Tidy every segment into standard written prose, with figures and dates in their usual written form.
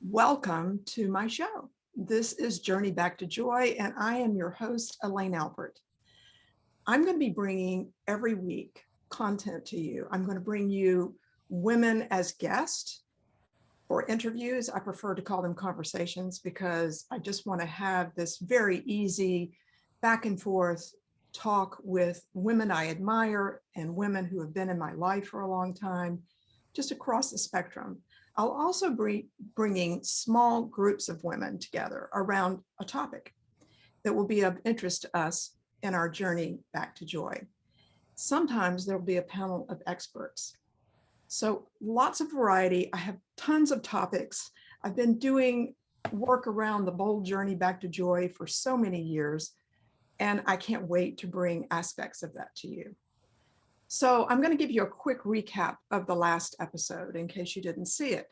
Welcome to my show. This is Journey Back to Joy, and I am your host, Elaine Alpert. I'm going to be bringing every week content to you. I'm going to bring you women as guests or interviews. I prefer to call them conversations because I just want to have this very easy back and forth talk with women I admire and women who have been in my life for a long time, just across the spectrum. I'll also be bringing small groups of women together around a topic that will be of interest to us in our journey back to joy. Sometimes there'll be a panel of experts. So lots of variety. I have tons of topics. I've been doing work around the bold journey back to joy for so many years, and I can't wait to bring aspects of that to you. So I'm going to give you a quick recap of the last episode in case you didn't see it.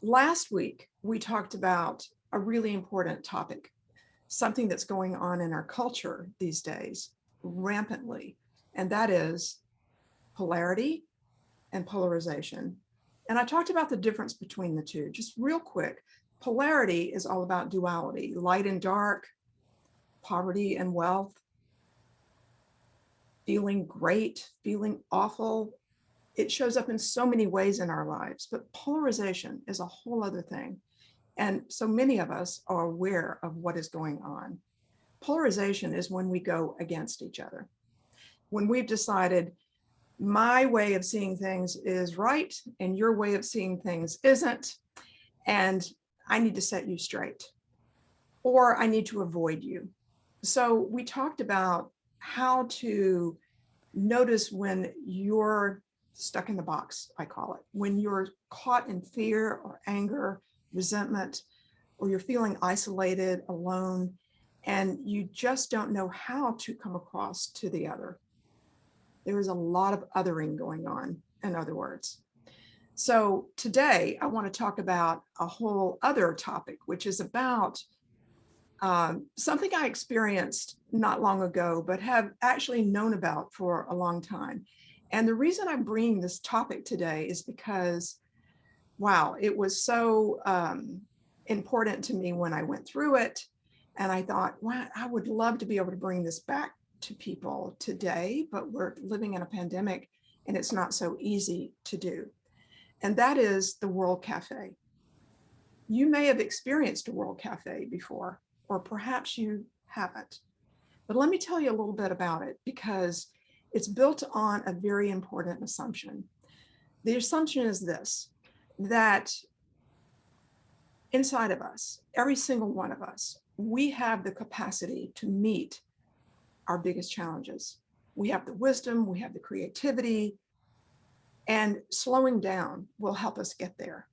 Last week, we talked about a really important topic, something that's going on in our culture these days rampantly, and that is polarity and polarization. And I talked about the difference between the two, just real quick. Polarity is all about duality, light and dark, poverty and wealth, feeling great, feeling awful. It shows up in so many ways in our lives, but polarization is a whole other thing. And so many of us are aware of what is going on. Polarization is when we go against each other. When we've decided my way of seeing things is right and your way of seeing things isn't, and I need to set you straight, or I need to avoid you. So we talked about how to notice when you're stuck in the box, I call it, when you're caught in fear or anger, resentment, or you're feeling isolated, alone, and you just don't know how to come across to the other. There is a lot of othering going on, in other words. So today I want to talk about a whole other topic, which is about something I experienced not long ago, but have actually known about for a long time. And the reason I'm bringing this topic today is because, wow, it was so important to me when I went through it. And I thought, wow, I would love to be able to bring this back to people today, but we're living in a pandemic and it's not so easy to do. And that is the World Cafe. You may have experienced a World Cafe before, or perhaps you haven't. But let me tell you a little bit about it because it's built on a very important assumption. The assumption is this, that inside of us, every single one of us, we have the capacity to meet our biggest challenges. We have the wisdom, we have the creativity, and slowing down will help us get there.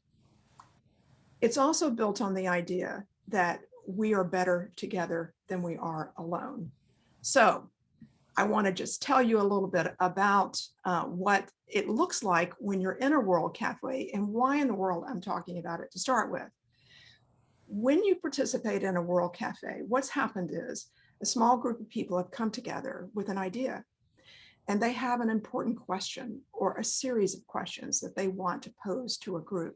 It's also built on the idea that we are better together than we are alone. So I want to just tell you a little bit about what it looks like when you're in a World Cafe and why in the world I'm talking about it to start with. When you participate in a World Cafe, what's happened is a small group of people have come together with an idea, and they have an important question or a series of questions that they want to pose to a group.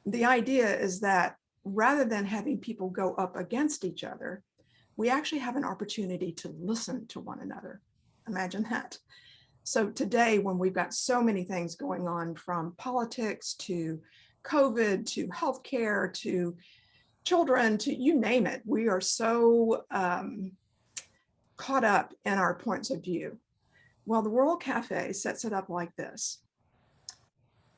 The idea is that rather than having people go up against each other, we actually have an opportunity to listen to one another. Imagine that. So today, when we've got so many things going on, from politics to COVID to healthcare to children to you name it, we are so caught up in our points of view. Well, the World Cafe sets it up like this.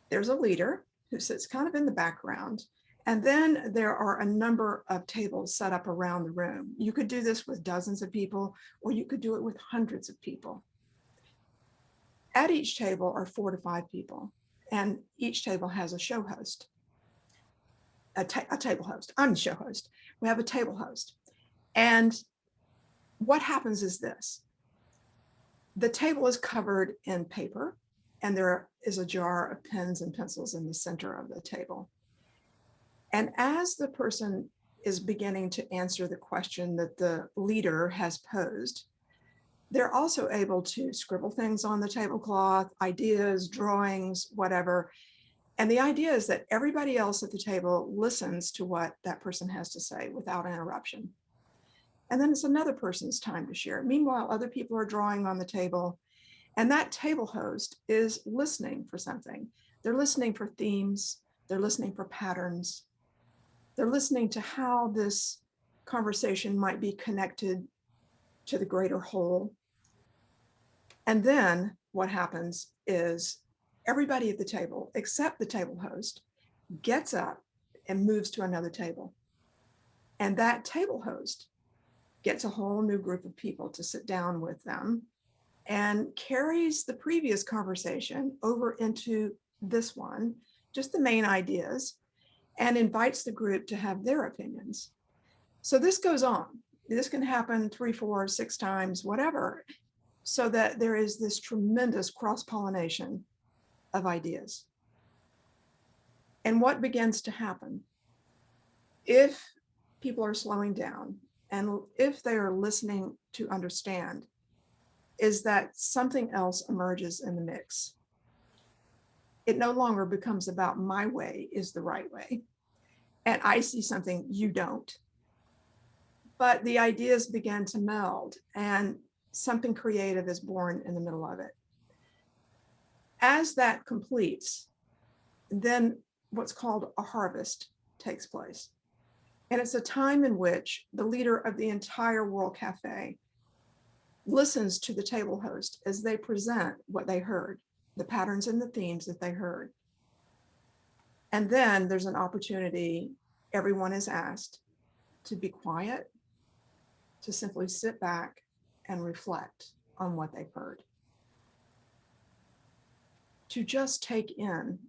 There's a leader who sits kind of in the background, and then there are a number of tables set up around the room. You could do this with dozens of people, or you could do it with hundreds of people. At each table are 4 to 5 people, and each table has a show host, a table host. I'm the show host. We have a table host. And what happens is this. The table is covered in paper, and there is a jar of pens and pencils in the center of the table. And as the person is beginning to answer the question that the leader has posed, they're also able to scribble things on the tablecloth, ideas, drawings, whatever. And the idea is that everybody else at the table listens to what that person has to say without interruption. And then it's another person's time to share. Meanwhile, other people are drawing on the table, and that table host is listening for something. They're listening for themes, they're listening for patterns, they're listening to how this conversation might be connected to the greater whole. And then what happens is everybody at the table, except the table host, gets up and moves to another table. And that table host gets a whole new group of people to sit down with them and carries the previous conversation over into this one, just the main ideas, and invites the group to have their opinions. So this goes on. This can happen 3, 4, 6 times, whatever, so that there is this tremendous cross-pollination of ideas. And what begins to happen if people are slowing down and if they are listening to understand is that something else emerges in the mix. It no longer becomes about my way is the right way, and I see something you don't. But the ideas begin to meld and something creative is born in the middle of it. As that completes, then what's called a harvest takes place. And it's a time in which the leader of the entire World Cafe listens to the table host as they present what they heard, the patterns and the themes that they heard. And then there's an opportunity, everyone is asked to be quiet, to simply sit back and reflect on what they've heard, to just take in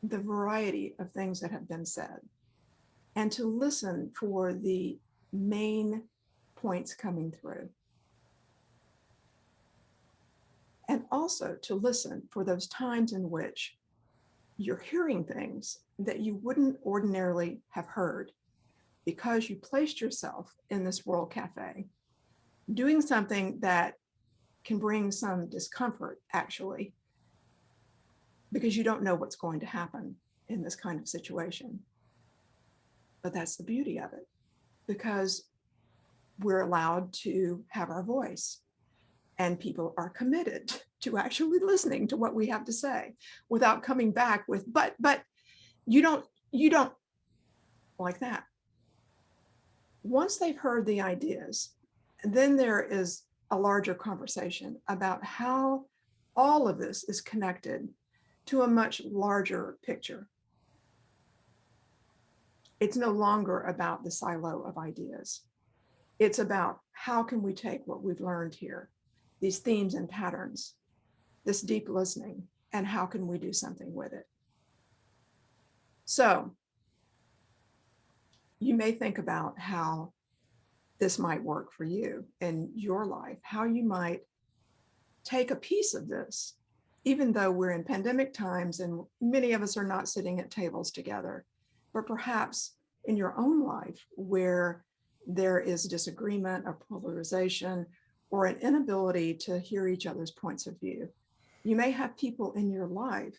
the variety of things that have been said, and to listen for the main points coming through. And also to listen for those times in which you're hearing things that you wouldn't ordinarily have heard because you placed yourself in this World Cafe, doing something that can bring some discomfort, actually, because you don't know what's going to happen in this kind of situation. But that's the beauty of it, because we're allowed to have our voice. And people are committed to actually listening to what we have to say without coming back with, but you don't like that. Once they've heard the ideas, then there is a larger conversation about how all of this is connected to a much larger picture. It's no longer about the silo of ideas. It's about how can we take what we've learned here, these themes and patterns, this deep listening, and how can we do something with it? So you may think about how this might work for you in your life, how you might take a piece of this, even though we're in pandemic times and many of us are not sitting at tables together, but perhaps in your own life where there is disagreement or polarization or an inability to hear each other's points of view. You may have people in your life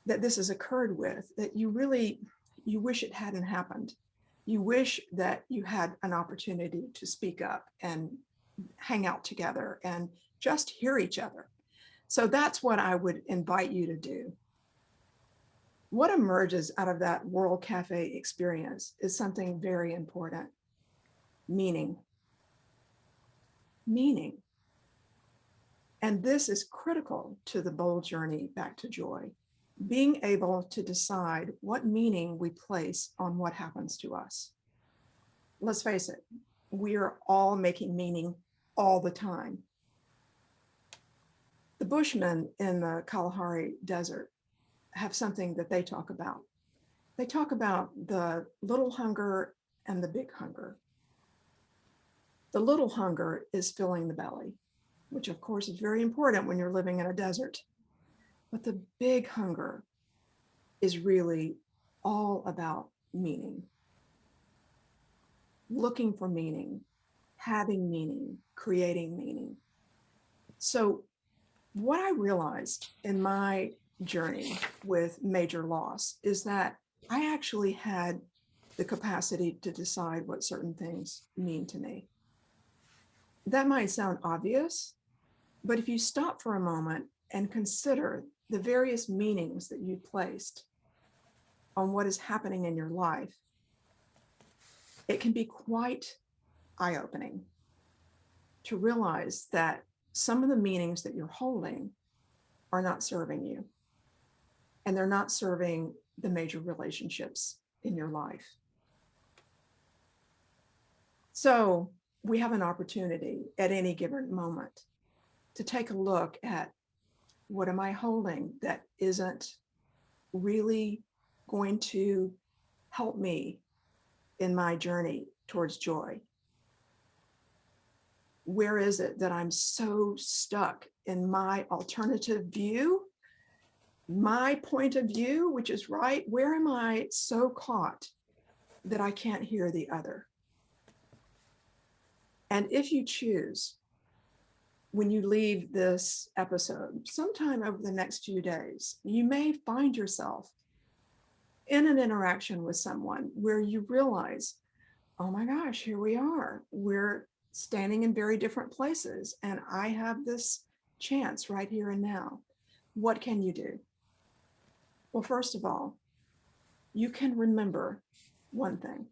that this has occurred with that you wish it hadn't happened. You wish that you had an opportunity to speak up and hang out together and just hear each other. So that's what I would invite you to do. What emerges out of that World Cafe experience is something very important: meaning. Meaning. And this is critical to the bold journey back to joy. Being able to decide what meaning we place on what happens to us. Let's face it, we are all making meaning all the time. The Bushmen in the Kalahari Desert have something that they talk about. They talk about the little hunger and the big hunger. The little hunger is filling the belly, which of course is very important when you're living in a desert. But the big hunger is really all about meaning. Looking for meaning, having meaning, creating meaning. So what I realized in my journey with major loss is that I actually had the capacity to decide what certain things mean to me. That might sound obvious, but if you stop for a moment and consider the various meanings that you placed on what is happening in your life, it can be quite eye-opening to realize that some of the meanings that you're holding are not serving you, and they're not serving the major relationships in your life. So we have an opportunity at any given moment to take a look at, what am I holding that isn't really going to help me in my journey towards joy? Where is it that I'm so stuck in my alternative view, my point of view, which is right? Where am I so caught that I can't hear the other? And if you choose, when you leave this episode, sometime over the next few days, you may find yourself in an interaction with someone where you realize, oh my gosh, here we are. We're standing in very different places, and I have this chance right here and now. What can you do? Well, first of all, you can remember one thing,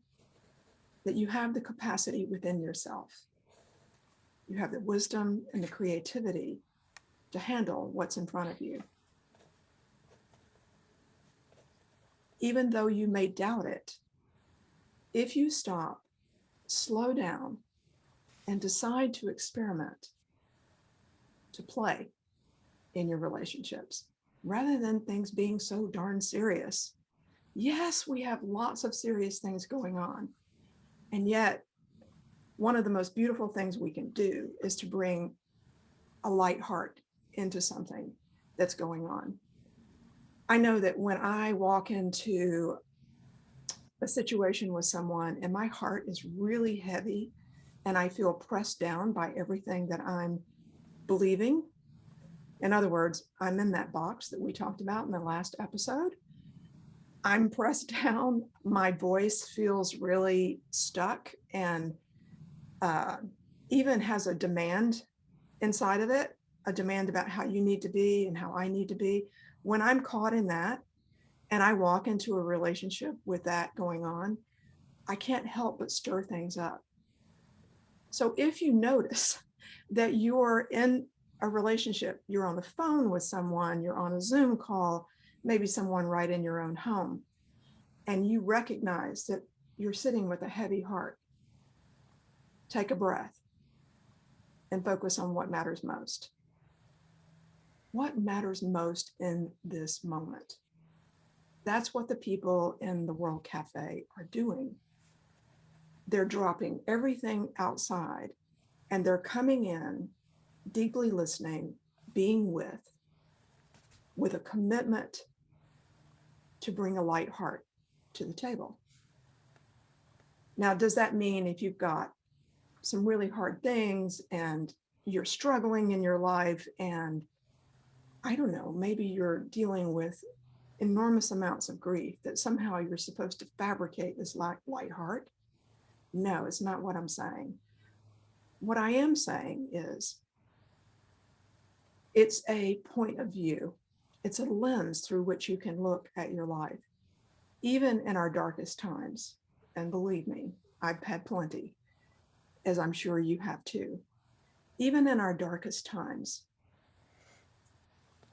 that you have the capacity within yourself. You have the wisdom and the creativity to handle what's in front of you. Even though you may doubt it, if you stop, slow down, and decide to experiment, to play in your relationships, rather than things being so darn serious. Yes, we have lots of serious things going on. And yet, one of the most beautiful things we can do is to bring a light heart into something that's going on. I know that when I walk into a situation with someone and my heart is really heavy and I feel pressed down by everything that I'm believing, in other words, I'm in that box that we talked about in the last episode. I'm pressed down. My voice feels really stuck and even has a demand inside of it, a demand about how you need to be and how I need to be. When I'm caught in that and I walk into a relationship with that going on, I can't help but stir things up. So if you notice that you're in a relationship, you're on the phone with someone, you're on a Zoom call, maybe someone right in your own home, and you recognize that you're sitting with a heavy heart, take a breath and focus on what matters most. What matters most in this moment? That's what the people in the World Cafe are doing. They're dropping everything outside and they're coming in, deeply listening, being with a commitment to bring a light heart to the table. Now, does that mean if you've got some really hard things and you're struggling in your life and I don't know, maybe you're dealing with enormous amounts of grief, that somehow you're supposed to fabricate this light heart? No, it's not what I'm saying. What I am saying is it's a point of view. It's a lens through which you can look at your life, even in our darkest times. And believe me, I've had plenty, as I'm sure you have too. Even in our darkest times,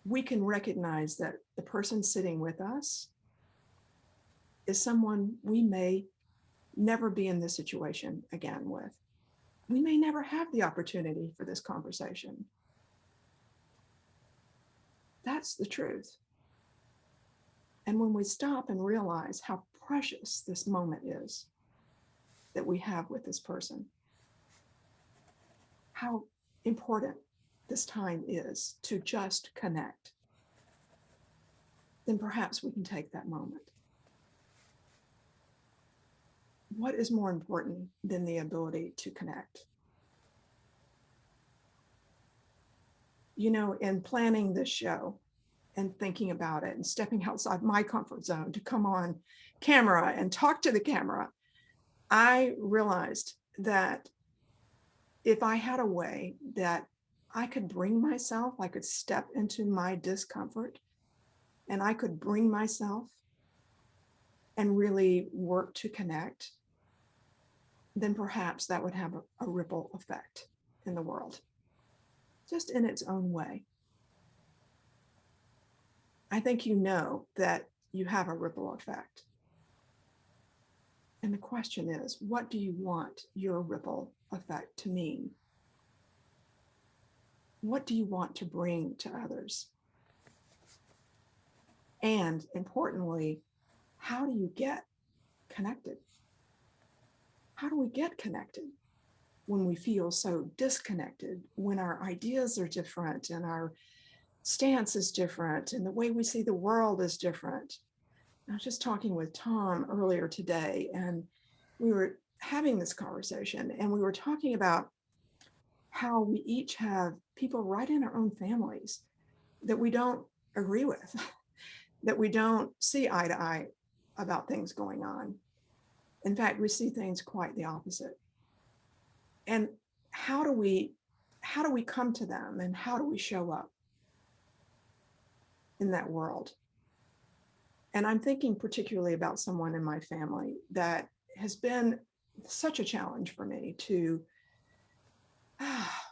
we can recognize that the person sitting with us is someone we may never be in this situation again with. We may never have the opportunity for this conversation. That's the truth. And when we stop and realize how precious this moment is that we have with this person, how important this time is to just connect, then perhaps we can take that moment. What is more important than the ability to connect? You know, in planning this show and thinking about it and stepping outside my comfort zone to come on camera and talk to the camera, I realized that if I had a way that I could bring myself, I could step into my discomfort and I could bring myself and really work to connect, then perhaps that would have a ripple effect in the world, just in its own way. I think you know that you have a ripple effect. And the question is, what do you want your ripple effect to mean? What do you want to bring to others? And importantly, how do you get connected? How do we get connected when we feel so disconnected, when our ideas are different and our stance is different and the way we see the world is different? I was just talking with Tom earlier today, and we were having this conversation, and we were talking about how we each have people right in our own families that we don't agree with, that we don't see eye to eye about things going on. In fact, we see things quite the opposite. And how do we come to them, and how do we show up in that world? And I'm thinking particularly about someone in my family that has been such a challenge for me to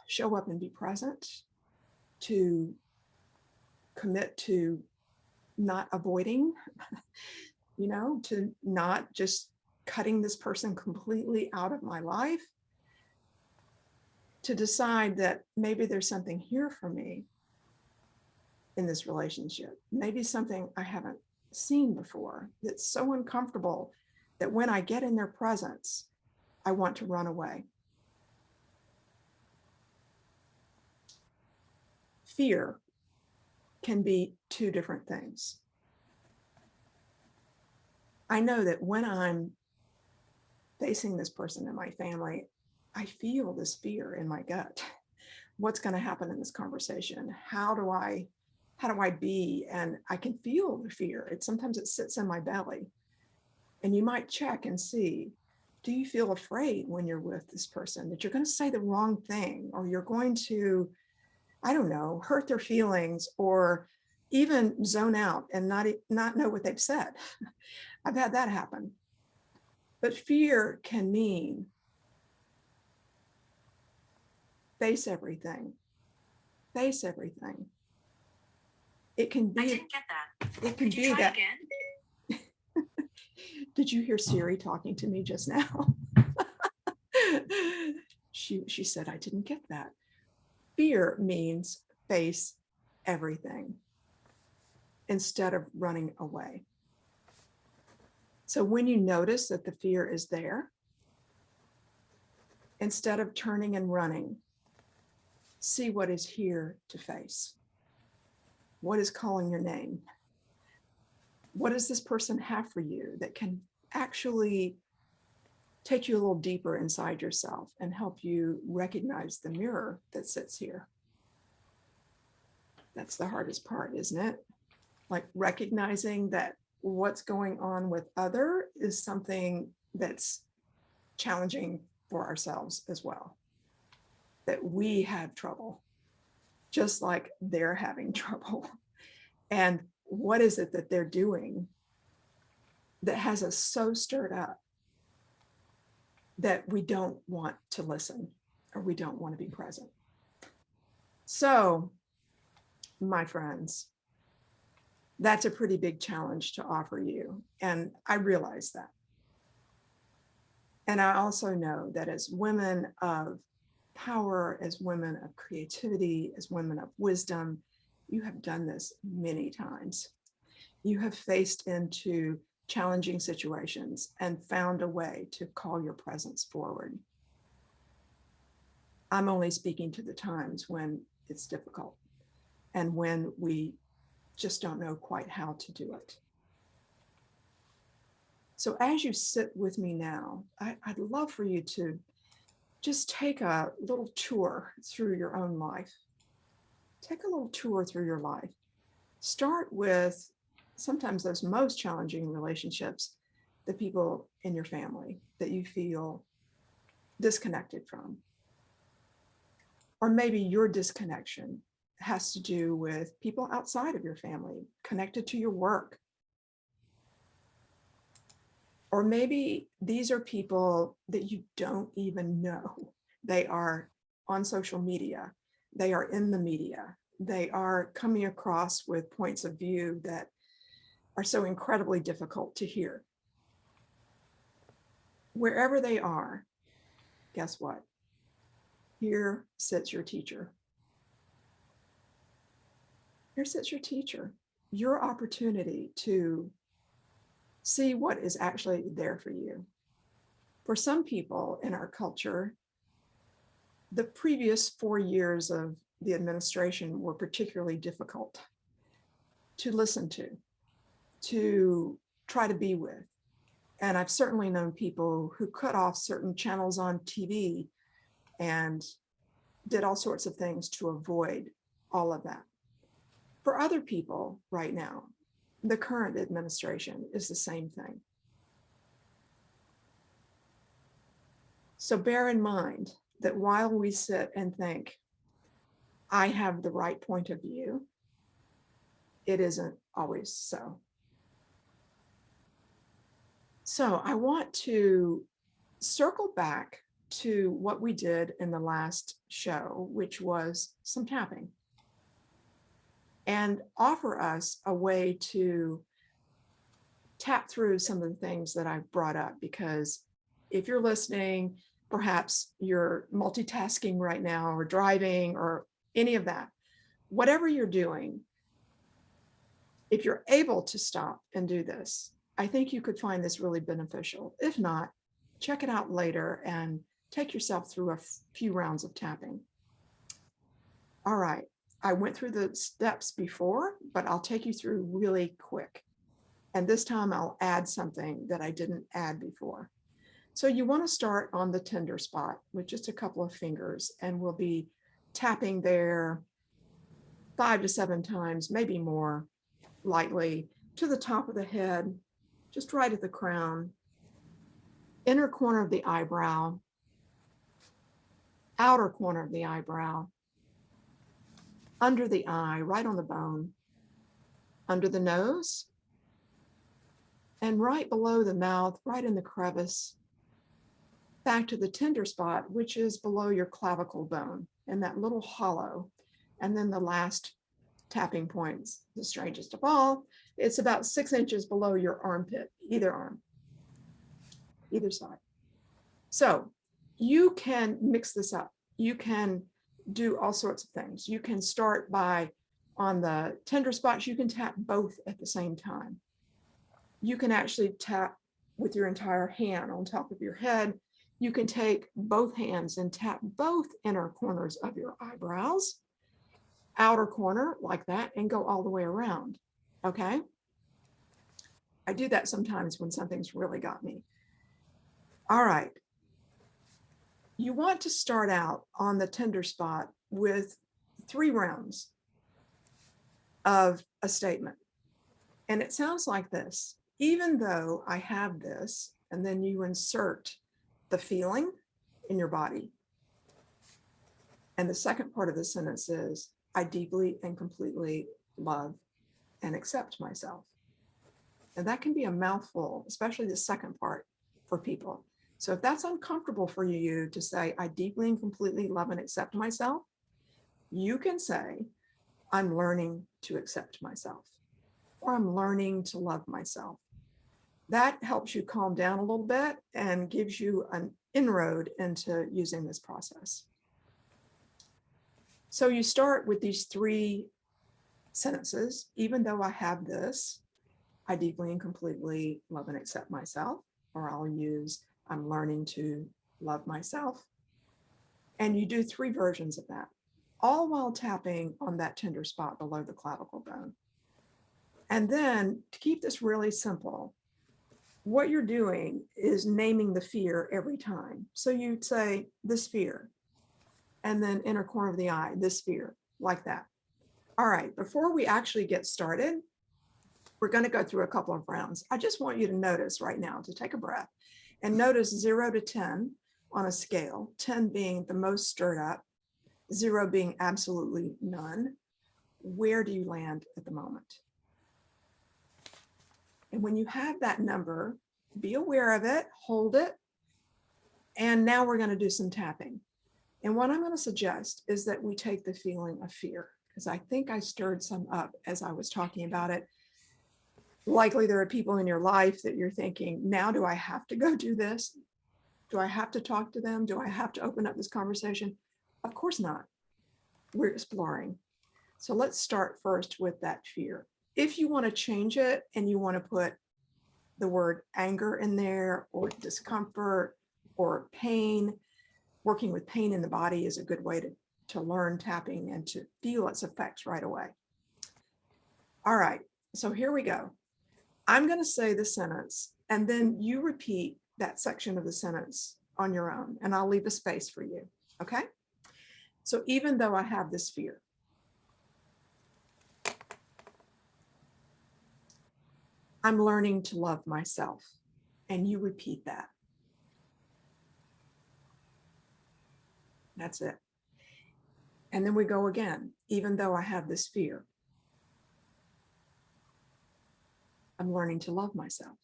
show up and be present, to commit to not avoiding, to not just cutting this person completely out of my life, to decide that maybe there's something here for me in this relationship, maybe something I haven't seen before that's so uncomfortable that when I get in their presence, I want to run away. Fear can be two different things. I know that when I'm facing this person in my family, I feel this fear in my gut. What's going to happen in this conversation? How do I be? And I can feel the fear. Sometimes it sits in my belly. And you might check and see, do you feel afraid when you're with this person that you're going to say the wrong thing, or you're going to, I don't know, hurt their feelings, or even zone out and not know what they've said? I've had that happen. But fear can mean face everything. Face everything. It can be. I didn't get that. It can Could be you try that. Again? Did you hear Siri talking to me just now? She said, I didn't get that. Fear means face everything instead of running away. So when you notice that the fear is there, instead of turning and running, see what is here to face. What is calling your name? What does this person have for you that can actually take you a little deeper inside yourself and help you recognize the mirror that sits here? That's the hardest part, isn't it? Like recognizing that what's going on with other is something that's challenging for ourselves as well. That we have trouble, just like they're having trouble. And what is it that they're doing that has us so stirred up that we don't want to listen, or we don't want to be present? So, my friends, that's a pretty big challenge to offer you. And I realize that. And I also know that as women of power, as women of creativity, as women of wisdom, you have done this many times. You have faced into challenging situations and found a way to call your presence forward. I'm only speaking to the times when it's difficult and when we just don't know quite how to do it. So as you sit with me now, I'd love for you to just take a little tour through your own life. Take a little tour through your life. Start with sometimes those most challenging relationships, the people in your family that you feel disconnected from. Or maybe your disconnection has to do with people outside of your family, connected to your work. Or maybe these are people that you don't even know. They are on social media. They are in the media. They are coming across with points of view that are so incredibly difficult to hear. Wherever they are, guess what? Here sits your teacher. Here sits your teacher. Your opportunity to see what is actually there for you. For some people in our culture, the previous 4 years of the administration were particularly difficult to listen to try to be with. And I've certainly known people who cut off certain channels on TV and did all sorts of things to avoid all of that. For other people right now, the current administration is the same thing. So bear in mind that while we sit and think, I have the right point of view, it isn't always so. So I want to circle back to what we did in the last show, which was some tapping, and offer us a way to tap through some of the things that I've brought up, because if you're listening, perhaps you're multitasking right now or driving or any of that, whatever you're doing, if you're able to stop and do this, I think you could find this really beneficial. If not, check it out later and take yourself through a few rounds of tapping. All right, I went through the steps before, but I'll take you through really quick. And this time I'll add something that I didn't add before. So you want to start on the tender spot with just a couple of fingers, and we'll be tapping there 5 to 7 times, maybe more, lightly to the top of the head, just right at the crown, inner corner of the eyebrow, outer corner of the eyebrow, under the eye, right on the bone, under the nose, and right below the mouth, right in the crevice, back to the tender spot, which is below your clavicle bone and that little hollow. And then the last tapping points, the strangest of all, it's about 6 inches below your armpit, either arm, either side. So you can mix this up. You can do all sorts of things. You can start by, on the tender spots, you can tap both at the same time. You can actually tap with your entire hand on top of your head. You can take both hands and tap both inner corners of your eyebrows, outer corner like that, and go all the way around. Okay. I do that sometimes when something's really got me. All right. You want to start out on the tender spot with 3 rounds of a statement. And it sounds like this: even though I have this, and then you insert the feeling in your body. And the second part of the sentence is, I deeply and completely love and accept myself. And that can be a mouthful, especially the second part for people. So if that's uncomfortable for you to say, I deeply and completely love and accept myself, you can say, I'm learning to accept myself, or I'm learning to love myself. That helps you calm down a little bit and gives you an inroad into using this process. So you start with these 3 sentences: even though I have this, I deeply and completely love and accept myself, or I'll use, I'm learning to love myself. And you do 3 versions of that, all while tapping on that tender spot below the clavicle bone. And then, to keep this really simple, what you're doing is naming the fear every time. So you'd say, this fear, and then inner corner of the eye, this fear, like that. All right, before we actually get started, we're going to go through a couple of rounds. I just want you to notice right now to take a breath and notice 0 to 10 on a scale, 10 being the most stirred up, 0 being absolutely none. Where do you land at the moment? And when you have that number, be aware of it, hold it. And now we're going to do some tapping. And what I'm going to suggest is that we take the feeling of fear, because I think I stirred some up as I was talking about it. Likely there are people in your life that you're thinking, now do I have to go do this? Do I have to talk to them? Do I have to open up this conversation? Of course not. We're exploring. So let's start first with that fear. If you want to change it and you want to put the word anger in there, or discomfort, or pain, working with pain in the body is a good way to learn tapping and to feel its effects right away. All right, so here we go. I'm going to say the sentence, and then you repeat that section of the sentence on your own, and I'll leave a space for you, okay? So even though I have this fear, I'm learning to love myself, and you repeat that. That's it. And then we go again, even though I have this fear, I'm learning to love myself.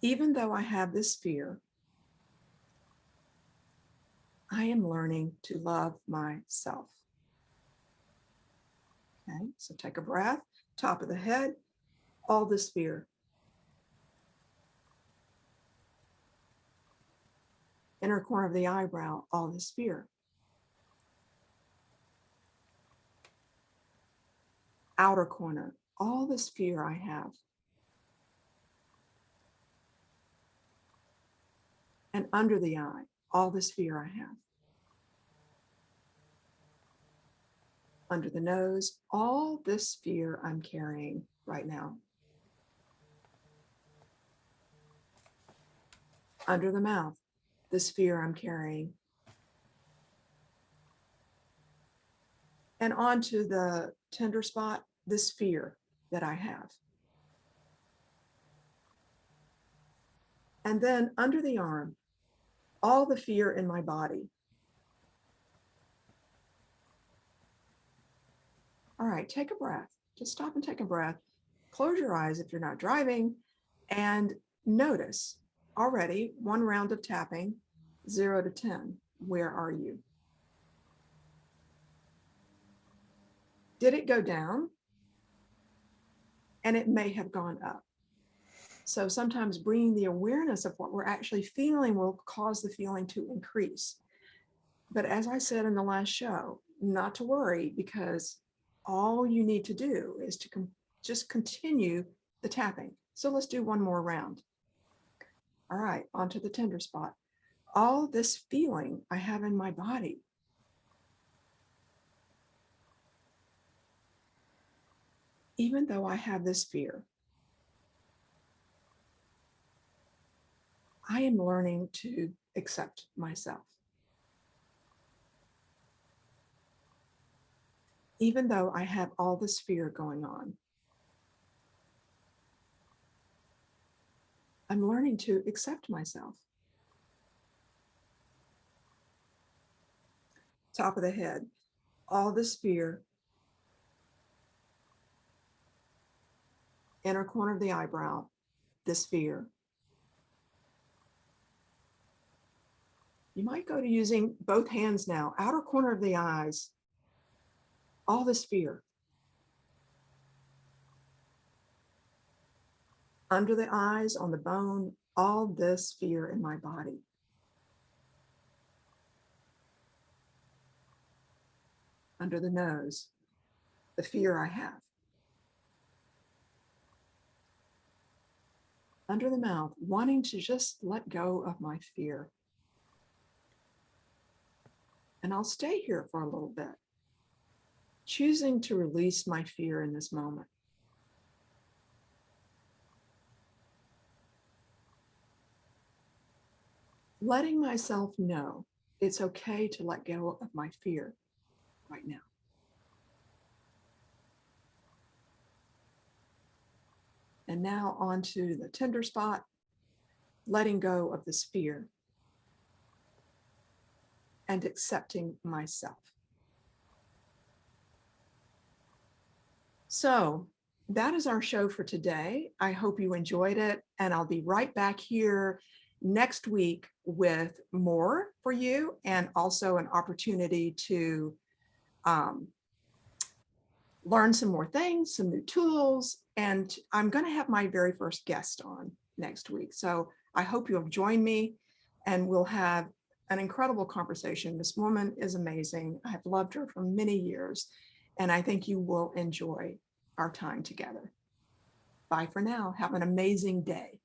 Even though I have this fear, I am learning to love myself. Okay, so take a breath, top of the head, all this fear. Inner corner of the eyebrow, all this fear. Outer corner, all this fear I have. And under the eye, all this fear I have. Under the nose, all this fear I'm carrying right now. Under the mouth, this fear I'm carrying. And onto the tender spot, this fear that I have. And then under the arm, all the fear in my body. All right, take a breath. Just stop and take a breath. Close your eyes if you're not driving, and notice already one round of tapping, 0 to 10. Where are you? Did it go down? And it may have gone up. So sometimes bringing the awareness of what we're actually feeling will cause the feeling to increase. But as I said in the last show, not to worry, because all you need to do is to just continue the tapping. So let's do one more round. All right, onto the tender spot. All this feeling I have in my body. Even though I have this fear, I am learning to accept myself. Even though I have all this fear going on, I'm learning to accept myself. Top of the head, all this fear. Inner corner of the eyebrow, this fear. You might go to using both hands now, outer corner of the eyes, all this fear. Under the eyes, on the bone, all this fear in my body. Under the nose, the fear I have. Under the mouth, wanting to just let go of my fear. And I'll stay here for a little bit, choosing to release my fear in this moment. Letting myself know It's okay to let go of my fear right now. And now on to the tender spot, letting go of this fear and accepting myself. So that is our show for today. I hope you enjoyed it, and I'll be right back here next week with more for you, and also an opportunity to learn some more things, some new tools, and I'm going to have my very first guest on next week. So I hope you'll join me, and we'll have an incredible conversation. This woman is amazing. I have loved her for many years, and I think you will enjoy our time together. Bye for now. Have an amazing day.